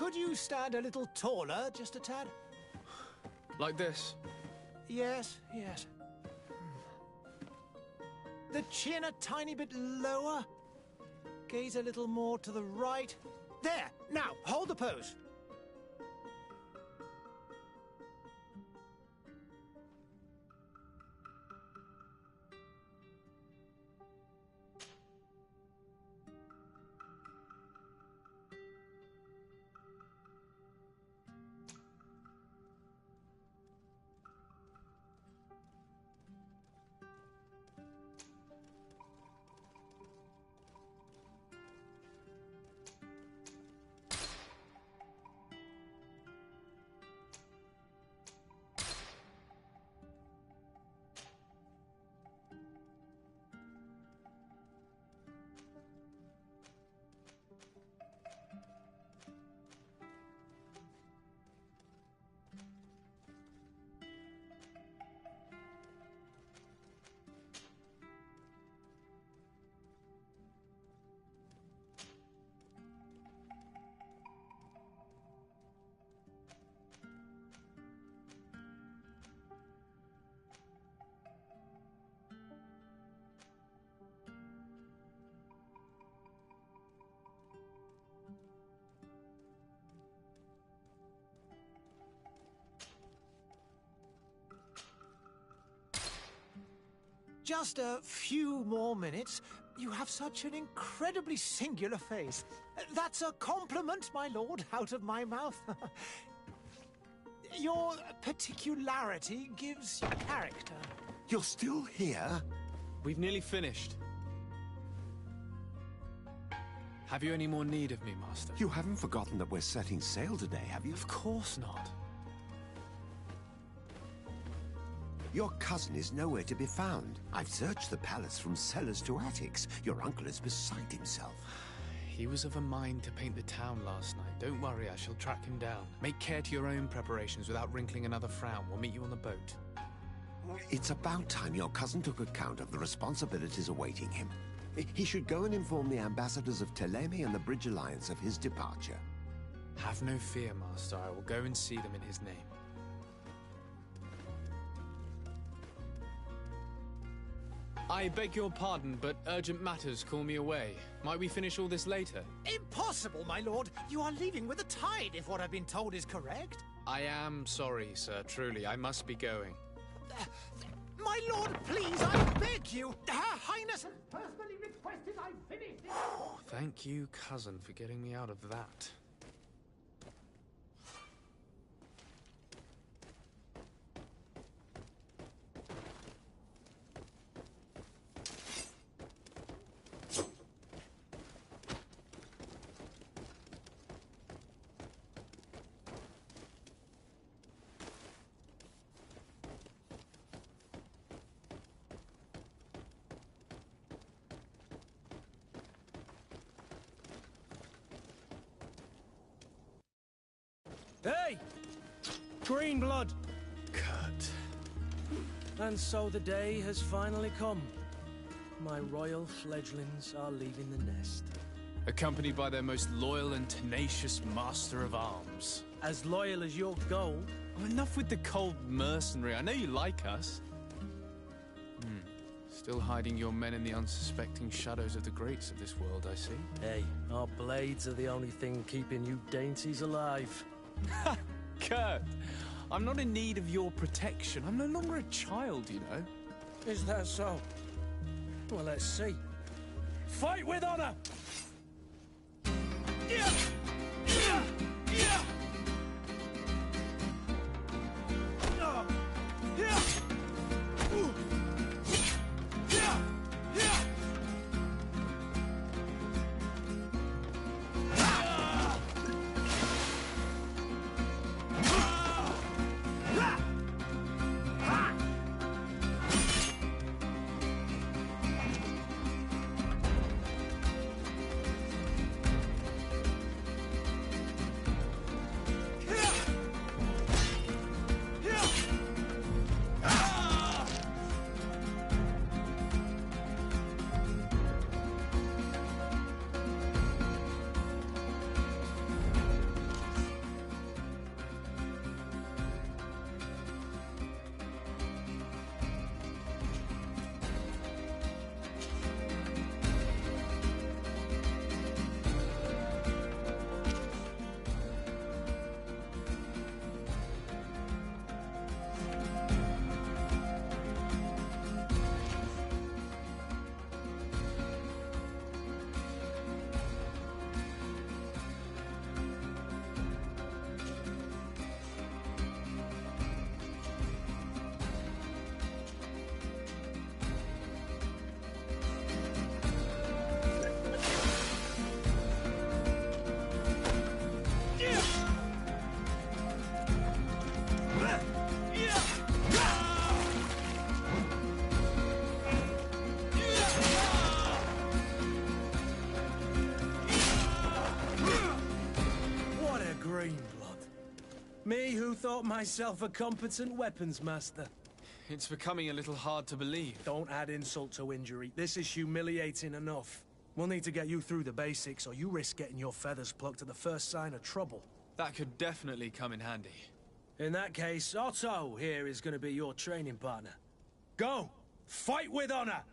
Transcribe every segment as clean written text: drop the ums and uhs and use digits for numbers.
Could you stand a little taller, just a tad? Like this? Yes, yes. The chin a tiny bit lower. Gaze a little more to the right. There! Now, hold the pose. Just a few more minutes. You have such an incredibly singular face. That's a compliment, my lord, out of my mouth. Your particularity gives you character. You're still here? We've nearly finished. Have you any more need of me, Master? You haven't forgotten that we're setting sail today, have you? Of course not. Your cousin is nowhere to be found. I've searched the palace from cellars to attics. Your uncle is beside himself. He was of a mind to paint the town last night. Don't worry, I shall track him down. Make care to your own preparations without wrinkling another frown. We'll meet you on the boat. It's about time your cousin took account of the responsibilities awaiting him. He should go and inform the ambassadors of Telemi and the Bridge Alliance of his departure. Have no fear, Master. I will go and see them in his name. I beg your pardon, but urgent matters call me away. Might we finish all this later? Impossible, my lord. You are leaving with the tide, if what I've been told is correct. I am sorry, sir. Truly, I must be going. My lord, please, I beg you. Her Highness has personally requested I finish this. Oh, thank you, cousin, for getting me out of that. Hey! Green blood! Kurt. And so the day has finally come. My royal fledglings are leaving the nest. Accompanied by their most loyal and tenacious master of arms. As loyal as your gold. Oh, enough with the cold mercenary. I know you like us. Still hiding your men in the unsuspecting shadows of the greats of this world, I see. Hey, our blades are the only thing keeping you dainties alive. Kurt, I'm not in need of your protection. I'm no longer a child, you know. Is that so? Well, let's see. Fight with honor! Me who thought myself a competent weapons master. It's becoming a little hard to believe. Don't add insult to injury. This is humiliating enough. We'll need to get you through the basics, or you risk getting your feathers plucked at the first sign of trouble. That could definitely come in handy. In that case, Otto here is going to be your training partner. Go! Fight with honor!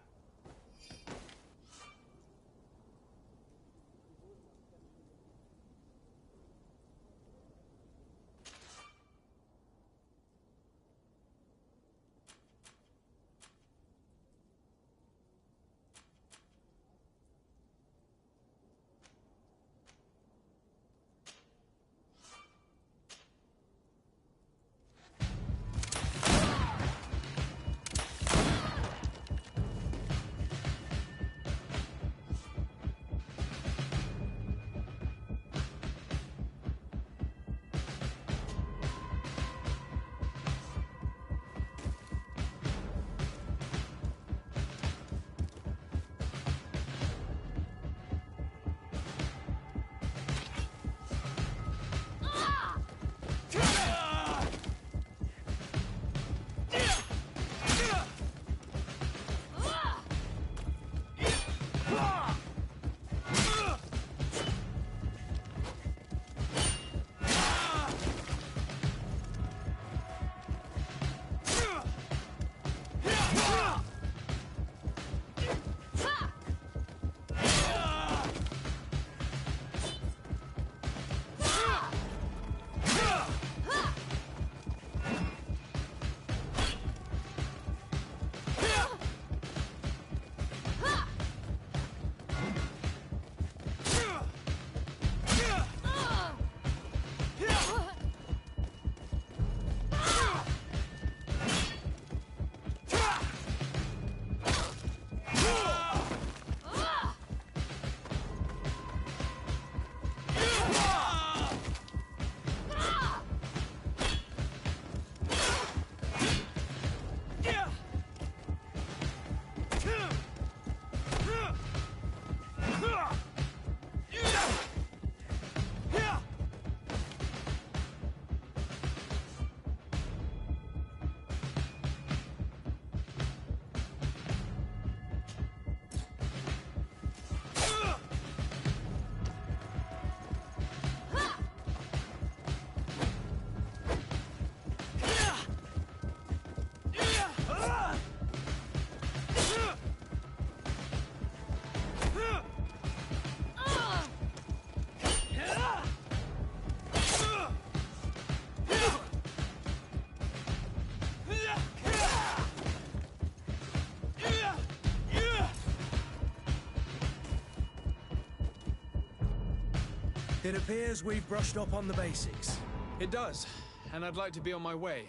It appears we've brushed up on the basics. It does, and I'd like to be on my way.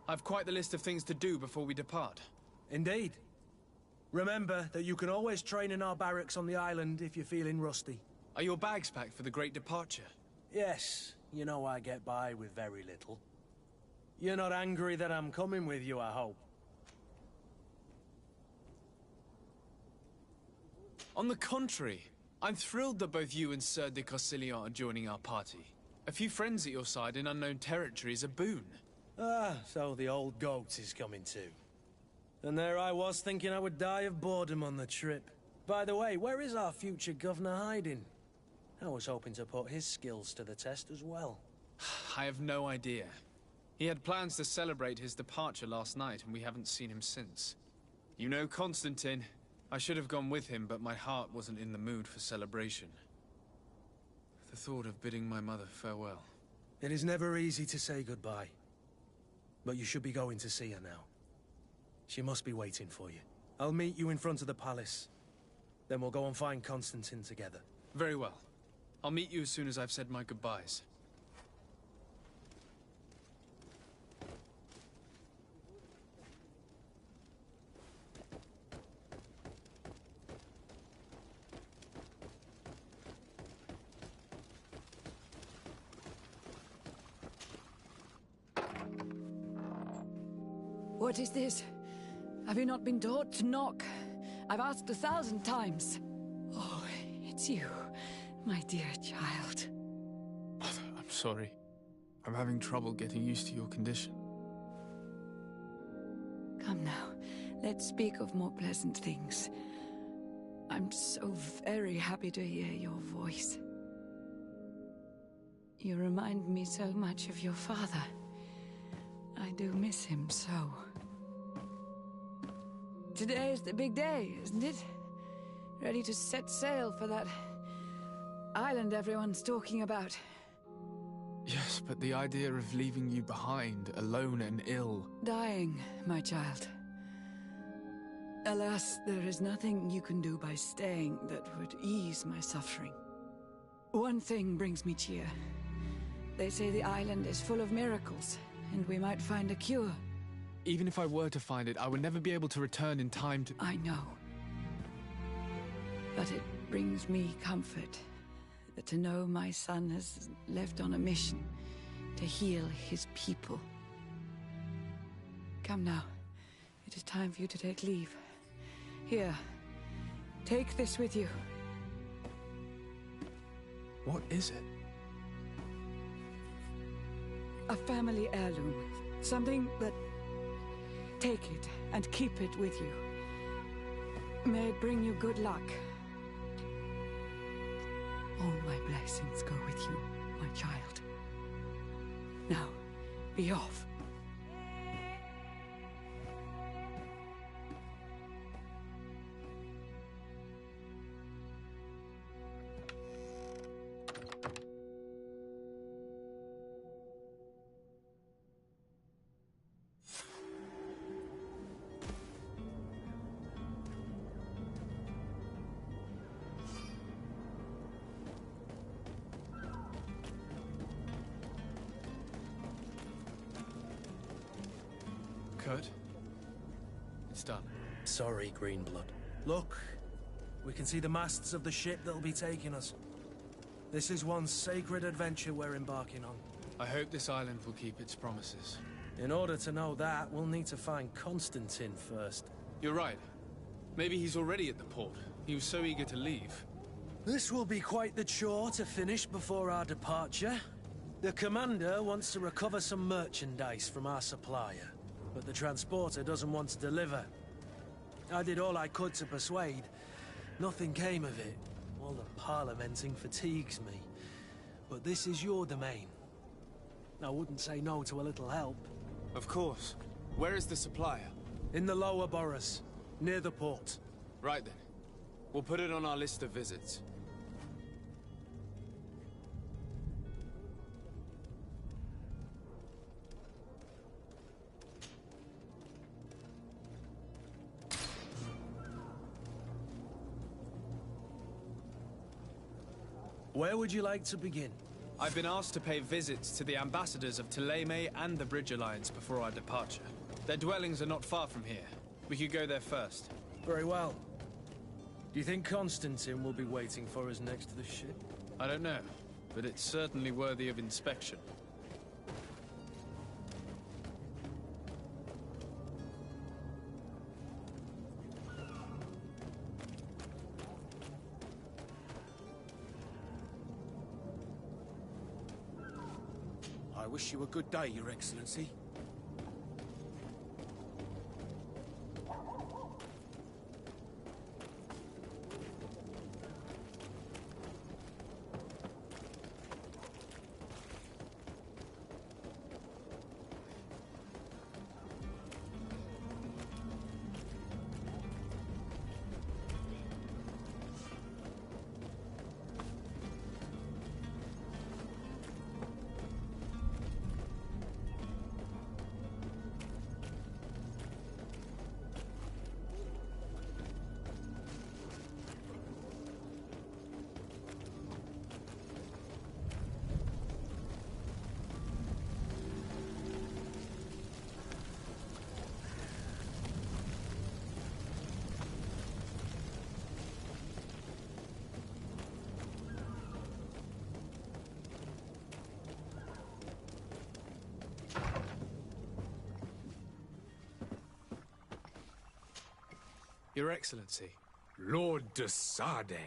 I've quite the list of things to do before we depart. Indeed. Remember that you can always train in our barracks on the island if you're feeling rusty. Are your bags packed for the great departure? Yes, you know I get by with very little. You're not angry that I'm coming with you, I hope. On the contrary, I'm thrilled that both you and Sir de Cossillon are joining our party. A few friends at your side in unknown territory is a boon. Ah, so the old goat is coming too. And there I was thinking I would die of boredom on the trip. By the way, where is our future governor hiding? I was hoping to put his skills to the test as well. I have no idea. He had plans to celebrate his departure last night, and we haven't seen him since. You know Constantine. I should have gone with him, but my heart wasn't in the mood for celebration. The thought of bidding my mother farewell. It is never easy to say goodbye. But you should be going to see her now. She must be waiting for you. I'll meet you in front of the palace. Then we'll go and find Constantine together. Very well. I'll meet you as soon as I've said my goodbyes. What is this? Have you not been taught to knock? I've asked 1,000 times. Oh, it's you, my dear child. Mother, I'm sorry. I'm having trouble getting used to your condition. Come now, let's speak of more pleasant things. I'm so very happy to hear your voice. You remind me so much of your father. I do miss him so. Today is the big day, isn't it? Ready to set sail for that island everyone's talking about. Yes, but the idea of leaving you behind, alone and ill... Dying, my child. Alas, there is nothing you can do by staying that would ease my suffering. One thing brings me cheer. They say the island is full of miracles, and we might find a cure. Even if I were to find it, I would never be able to return in time to... I know. But it brings me comfort to know my son has left on a mission to heal his people. Come now. It is time for you to take leave. Here, take this with you. What is it? A family heirloom. Something that... Take it and keep it with you. May it bring you good luck. All my blessings go with you, my child. Now, be off. Kurt, it's done. Sorry, Greenblood. Look, we can see the masts of the ship that'll be taking us. This is one sacred adventure we're embarking on. I hope this island will keep its promises. In order to know that, we'll need to find Constantine first. You're right. Maybe he's already at the port. He was so eager to leave. This will be quite the chore to finish before our departure. The commander wants to recover some merchandise from our supplier, but the transporter doesn't want to deliver. I did all I could to persuade. Nothing came of it. All the parliamenting fatigues me. But this is your domain. I wouldn't say no to a little help. Of course. Where is the supplier? In the lower boroughs, near the port. Right then. We'll put it on our list of visits. Where would you like to begin? I've been asked to pay visits to the ambassadors of Thélème and the Bridge Alliance before our departure. Their dwellings are not far from here. We could go there first. Very well. Do you think Constantine will be waiting for us next to the ship? I don't know, but it's certainly worthy of inspection. I wish you a good day, Your Excellency. Your Excellency. Lord de Sade,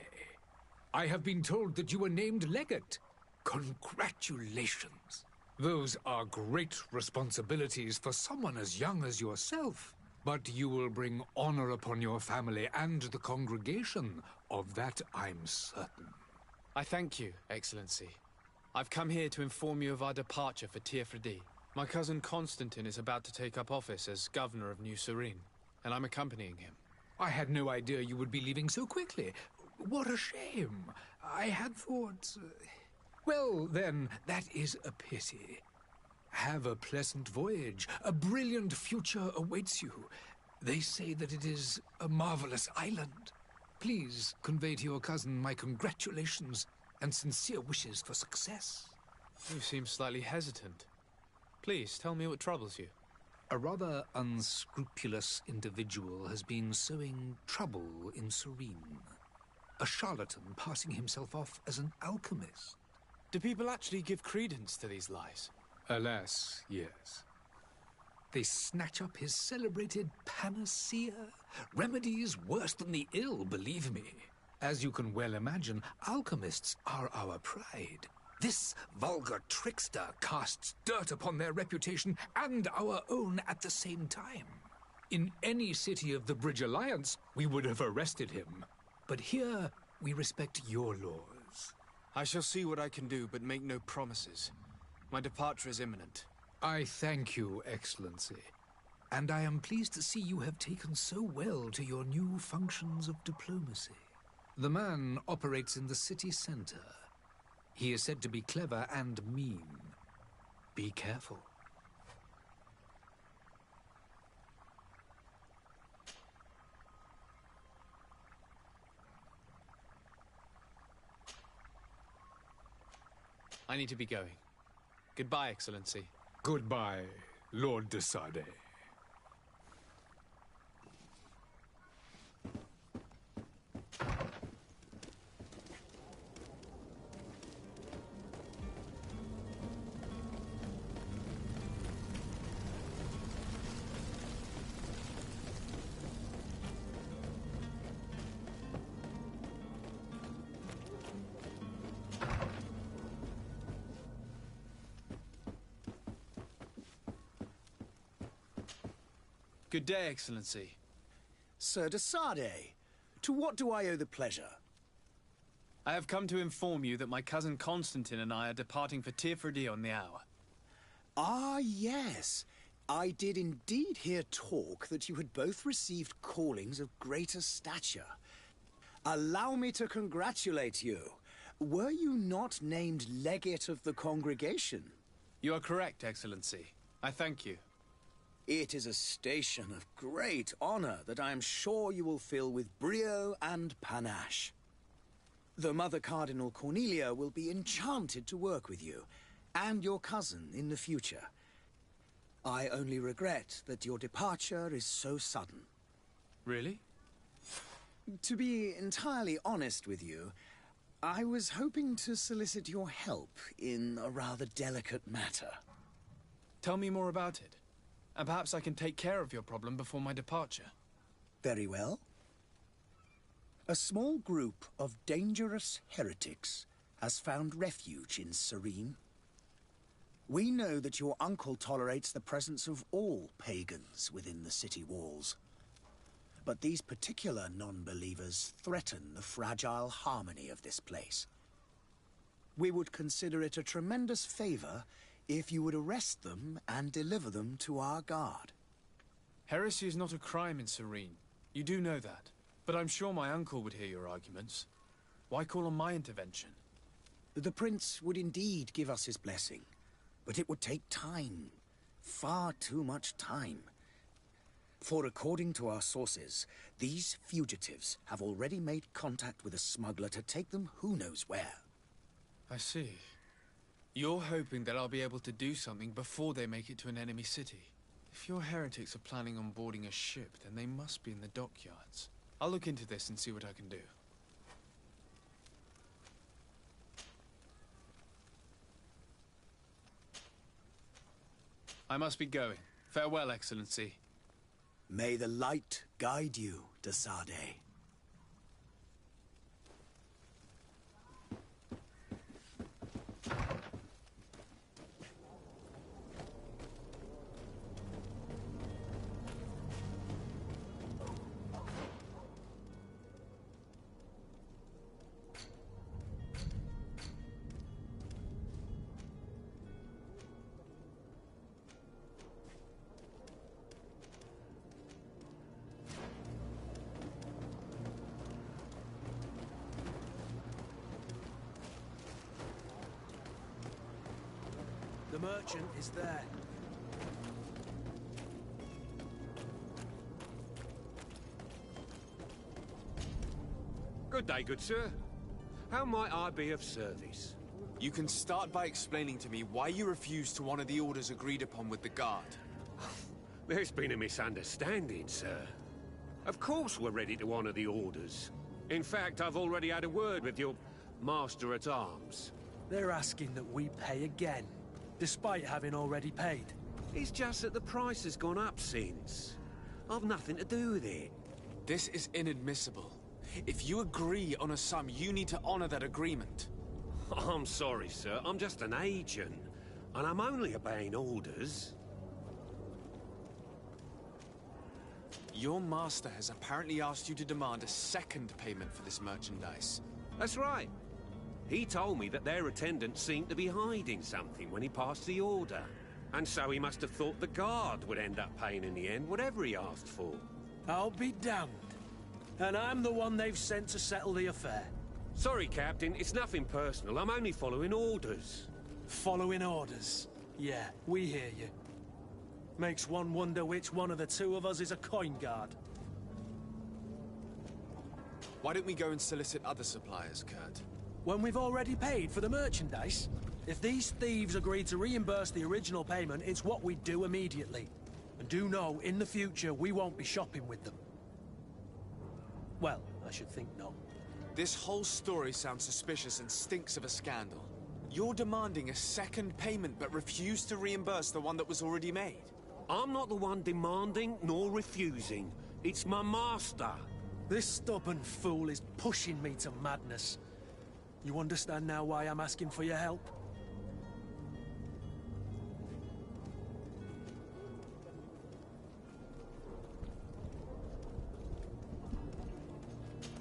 I have been told that you were named legate. Congratulations. Those are great responsibilities for someone as young as yourself. But you will bring honor upon your family and the congregation. Of that, I'm certain. I thank you, Excellency. I've come here to inform you of our departure for Teerfredi. My cousin Constantine is about to take up office as governor of New Serene, and I'm accompanying him. I had no idea you would be leaving so quickly. What a shame. I had thought... Well, then, that is a pity. Have a pleasant voyage. A brilliant future awaits you. They say that it is a marvelous island. Please convey to your cousin my congratulations and sincere wishes for success. You seem slightly hesitant. Please, tell me what troubles you. A rather unscrupulous individual has been sowing trouble in Serene. A charlatan passing himself off as an alchemist. Do people actually give credence to these lies? Alas, yes. They snatch up his celebrated panacea. Remedies worse than the ill, believe me. As you can well imagine, alchemists are our pride. This vulgar trickster casts dirt upon their reputation and our own at the same time. In any city of the Bridge Alliance, we would have arrested him. But here, we respect your laws. I shall see what I can do, but make no promises. My departure is imminent. I thank you, Excellency. And I am pleased to see you have taken so well to your new functions of diplomacy. The man operates in the city center. He is said to be clever and mean. Be careful. I need to be going. Goodbye, Excellency. Goodbye, Lord de Sardet. Good day, Excellency. Sir de Sardet, to what do I owe the pleasure? I have come to inform you that my cousin Constantine and I are departing for Teerfredi on the hour. Ah, yes. I did indeed hear talk that you had both received callings of greater stature. Allow me to congratulate you. Were you not named legate of the congregation? You are correct, Excellency. I thank you. It is a station of great honor that I am sure you will fill with brio and panache. The Mother Cardinal Cornelia will be enchanted to work with you, and your cousin in the future. I only regret that your departure is so sudden. Really? To be entirely honest with you, I was hoping to solicit your help in a rather delicate matter. Tell me more about it. And perhaps I can take care of your problem before my departure. Very well. A small group of dangerous heretics has found refuge in Serene. We know that your uncle tolerates the presence of all pagans within the city walls. But these particular non-believers threaten the fragile harmony of this place. We would consider it a tremendous favor if you would arrest them and deliver them to our guard. Heresy is not a crime in Serene. You do know that. But I'm sure my uncle would hear your arguments. Why call on my intervention? The prince would indeed give us his blessing, but it would take time. Far too much time. For according to our sources, these fugitives have already made contact with a smuggler to take them who knows where. I see. You're hoping that I'll be able to do something before they make it to an enemy city. If your heretics are planning on boarding a ship, then they must be in the dockyards. I'll look into this and see what I can do. I must be going. Farewell, Excellency. May the light guide you, de Sardet. The merchant is there. Good day, good sir. How might I be of service? You can start by explaining to me why you refused to honor the orders agreed upon with the guard. There's been a misunderstanding, sir. Of course we're ready to honor the orders. In fact, I've already had a word with your master-at-arms. They're asking that we pay again, despite having already paid. It's just that the price has gone up since. I've nothing to do with it. This is inadmissible. If you agree on a sum, you need to honor that agreement. I'm sorry, sir. I'm just an agent. And I'm only obeying orders. Your master has apparently asked you to demand a second payment for this merchandise. That's right. He told me that their attendants seemed to be hiding something when he passed the order. And so he must have thought the guard would end up paying in the end, whatever he asked for. I'll be damned. And I'm the one they've sent to settle the affair. Sorry, Captain. It's nothing personal. I'm only following orders. Following orders? Yeah, we hear you. Makes one wonder which one of the two of us is a coin guard. Why don't we go and solicit other suppliers, Kurt? When we've already paid for the merchandise? If these thieves agree to reimburse the original payment, it's what we do immediately. And do know, in the future, we won't be shopping with them. Well, I should think not. This whole story sounds suspicious and stinks of a scandal. You're demanding a second payment but refuse to reimburse the one that was already made. I'm not the one demanding nor refusing. It's my master. This stubborn fool is pushing me to madness. You understand now why I'm asking for your help?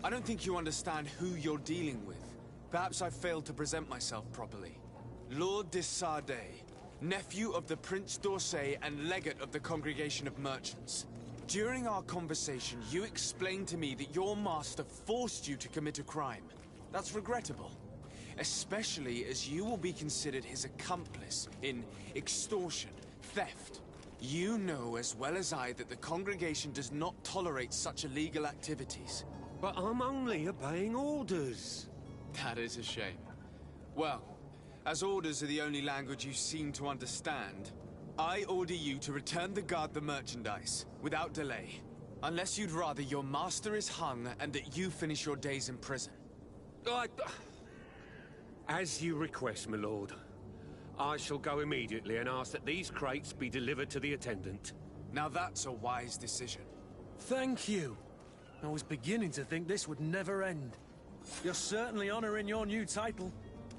I don't think you understand who you're dealing with. Perhaps I failed to present myself properly. Lord de Sardet, nephew of the Prince d'Orsay and legate of the Congregation of Merchants. During our conversation, you explained to me that your master forced you to commit a crime. That's regrettable, especially as you will be considered his accomplice in extortion, theft. You know as well as I that the Congregation does not tolerate such illegal activities. But I'm only obeying orders. That is a shame. Well, as orders are the only language you seem to understand, I order you to return the guard the merchandise, without delay. Unless you'd rather your master is hung and that you finish your days in prison. As you request, my lord. I shall go immediately and ask that these crates be delivered to the attendant. Now that's a wise decision. Thank you. I was beginning to think this would never end. You're certainly honoring your new title.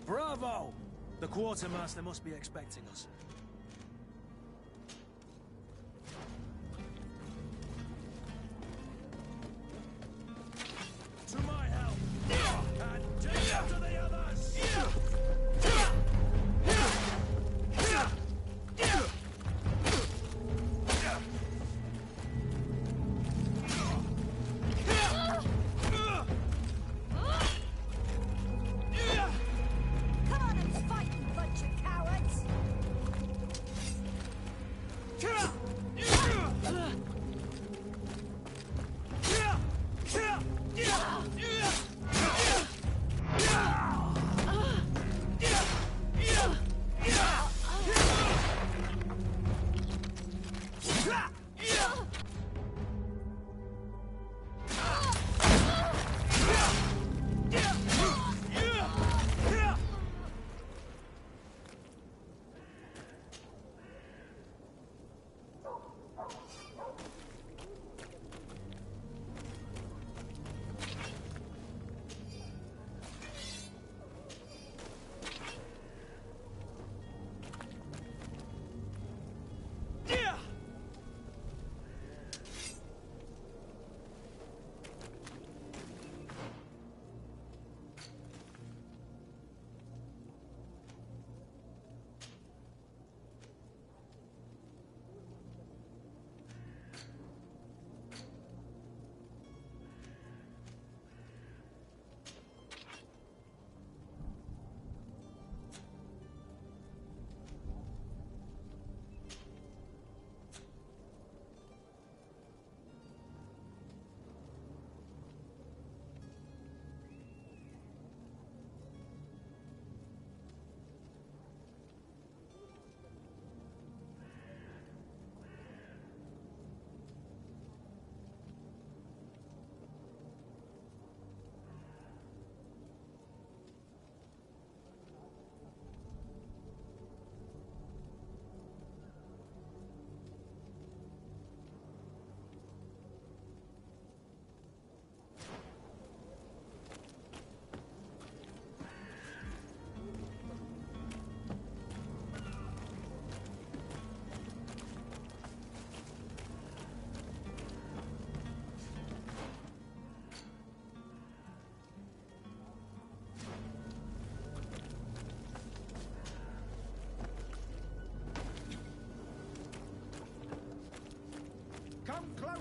Bravo! The quartermaster must be expecting us. To my help! And take to the others! Come on and fight, you bunch of cowards!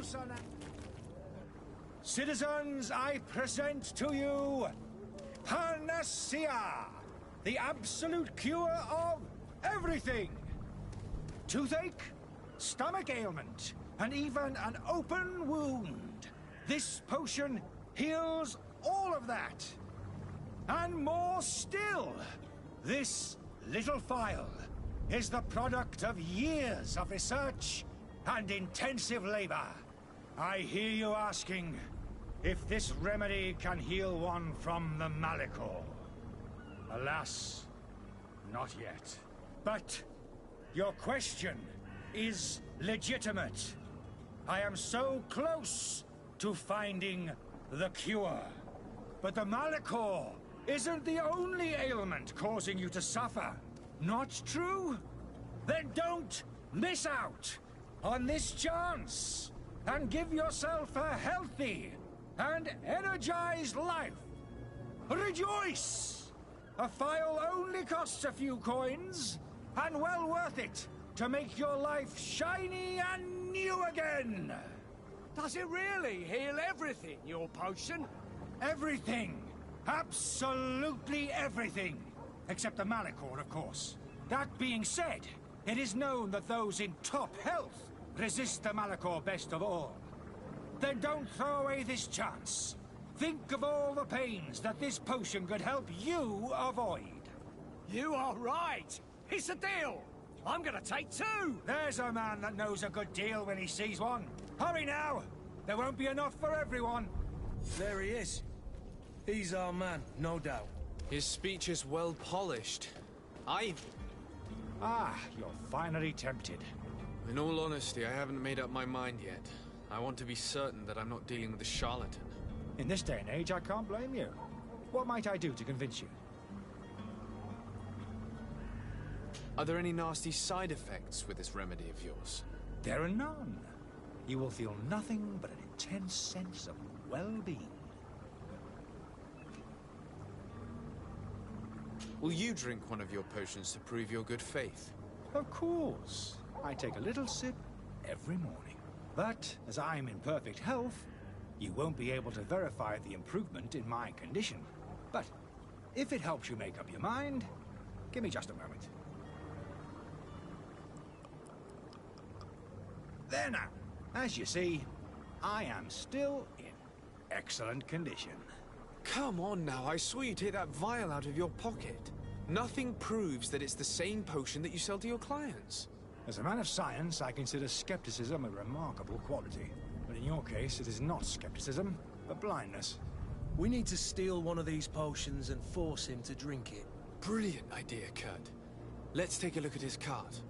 closer now. Citizens, I present to you Panacea, the absolute cure of everything. Toothache, stomach ailment, and even an open wound. This potion heals all of that. And more still, this little phial is the product of years of research and intensive labor. I hear you asking if this remedy can heal one from the Malachor. Alas, not yet. But your question is legitimate. I am so close to finding the cure. But the Malachor isn't the only ailment causing you to suffer. Not true? Then don't miss out on this chance and give yourself a healthy and energized life. Rejoice! A phial only costs a few coins, and well worth it to make your life shiny and new again. Does it really heal everything, your potion? Everything. Absolutely everything. Except the Malachor, of course. That being said, it is known that those in top health resist the Malachor best of all. Then don't throw away this chance. Think of all the pains that this potion could help you avoid. You are right. It's a deal. I'm gonna take two. There's a man that knows a good deal when he sees one. Hurry now. There won't be enough for everyone. There he is. He's our man, no doubt. His speech is well polished. Ah, you're finally tempted. In all honesty, I haven't made up my mind yet. I want to be certain that I'm not dealing with a charlatan. In this day and age, I can't blame you. What might I do to convince you? Are there any nasty side effects with this remedy of yours? There are none. You will feel nothing but an intense sense of well-being. Will you drink one of your potions to prove your good faith? Of course. I take a little sip every morning. But as I'm in perfect health, you won't be able to verify the improvement in my condition. But if it helps you make up your mind, give me just a moment. There now. As you see, I am still in excellent condition. Come on now, I swear you take that vial out of your pocket. Nothing proves that it's the same potion that you sell to your clients. As a man of science, I consider skepticism a remarkable quality. But in your case, it is not skepticism, but blindness. We need to steal one of these potions and force him to drink it. Brilliant idea, Kurt. Let's take a look at his cart.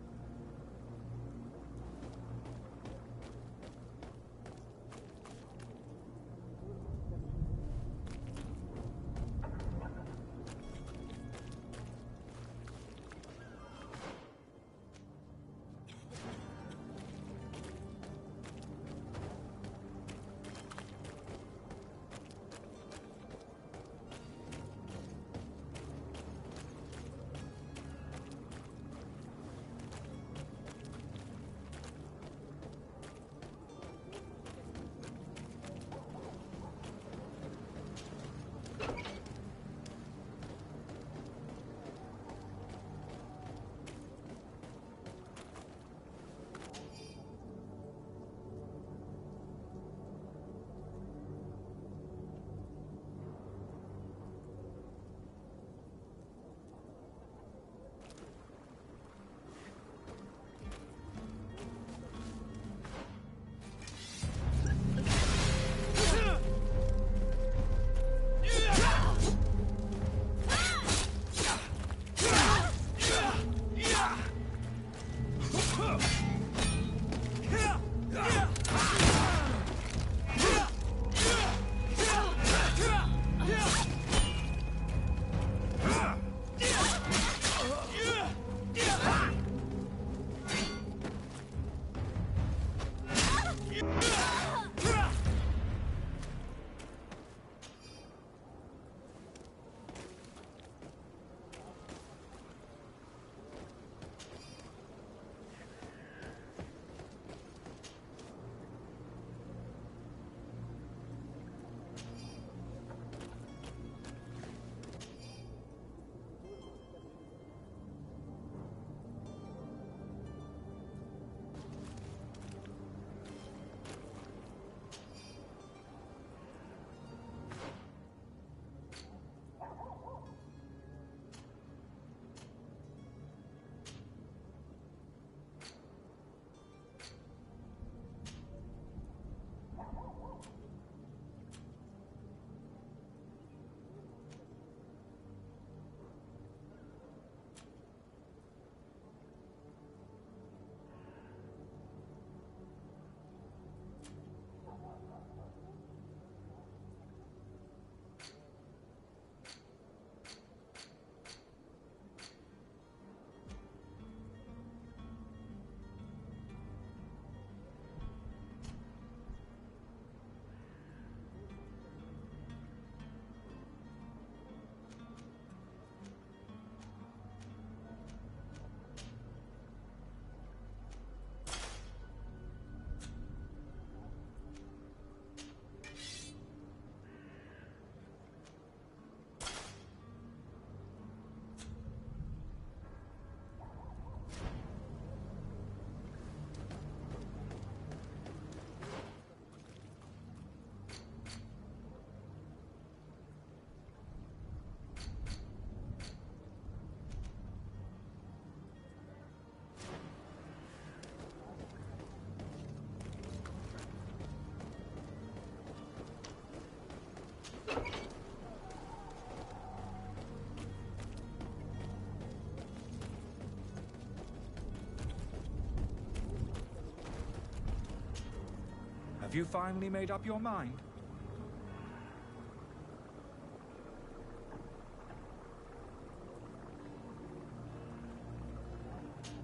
Have you finally made up your mind?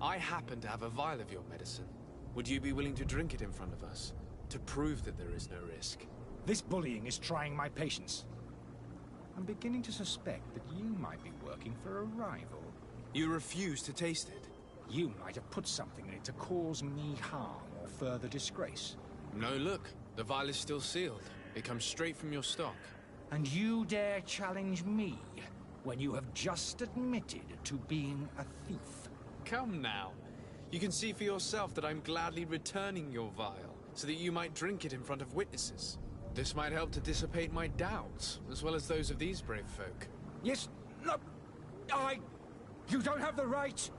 I happen to have a vial of your medicine. Would you be willing to drink it in front of us? To prove that there is no risk? This bullying is trying my patience. I'm beginning to suspect that you might be working for a rival. You refuse to taste it? You might have put something in it to cause me harm or further disgrace. No, look. The vial is still sealed. It comes straight from your stock. And you dare challenge me when you have just admitted to being a thief? Come now. You can see for yourself that I'm gladly returning your vial, so that you might drink it in front of witnesses. This might help to dissipate my doubts, as well as those of these brave folk. Yes, no, You don't have the right!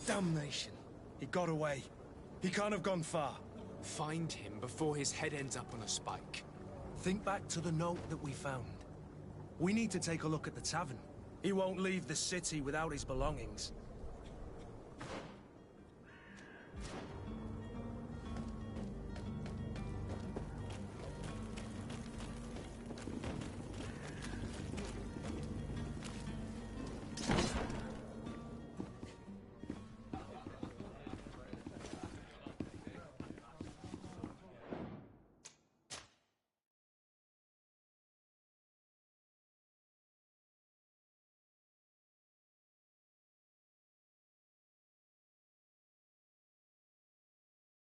Damnation. He got away. He can't have gone far. Find him before his head ends up on a spike. Think back to the note that we found. We need to take a look at the tavern. He won't leave the city without his belongings.